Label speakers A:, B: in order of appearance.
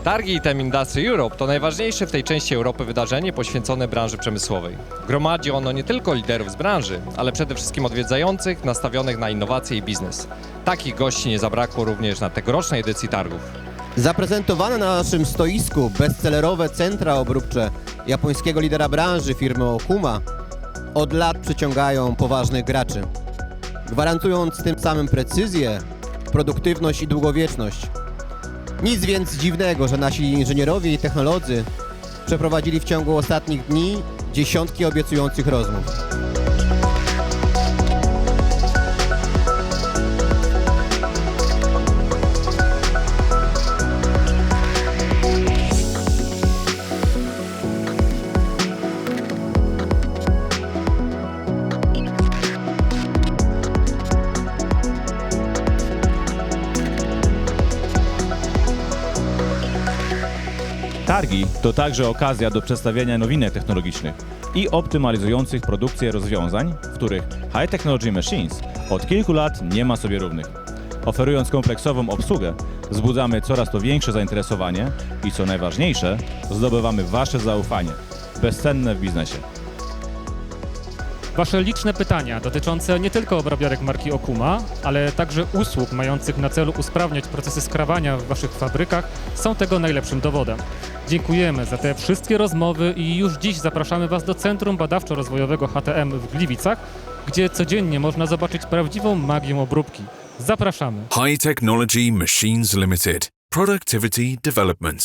A: Targi ITEM Industry Europe to najważniejsze w tej części Europy wydarzenie poświęcone branży przemysłowej. Gromadzi ono nie tylko liderów z branży, ale przede wszystkim odwiedzających nastawionych na innowacje i biznes. Takich gości nie zabrakło również na tegorocznej edycji targów.
B: Zaprezentowane na naszym stoisku bestsellerowe centra obróbcze japońskiego lidera branży firmy Okuma od lat przyciągają poważnych graczy, gwarantując tym samym precyzję, produktywność i długowieczność. Nic więc dziwnego, że nasi inżynierowie i technolodzy przeprowadzili w ciągu ostatnich dni dziesiątki obiecujących rozmów.
C: Targi to także okazja do przedstawiania nowinek technologicznych i optymalizujących produkcję rozwiązań, w których High Technology Machines od kilku lat nie ma sobie równych. Oferując kompleksową obsługę, wzbudzamy coraz to większe zainteresowanie i co najważniejsze, zdobywamy Wasze zaufanie, bezcenne w biznesie.
D: Wasze liczne pytania dotyczące nie tylko obrabiarek marki Okuma, ale także usług mających na celu usprawniać procesy skrawania w Waszych fabrykach są tego najlepszym dowodem. Dziękujemy za te wszystkie rozmowy i już dziś zapraszamy Was do Centrum Badawczo-Rozwojowego HTM w Gliwicach, gdzie codziennie można zobaczyć prawdziwą magię obróbki. Zapraszamy!
E: High Technology Machines Limited. Productivity Development.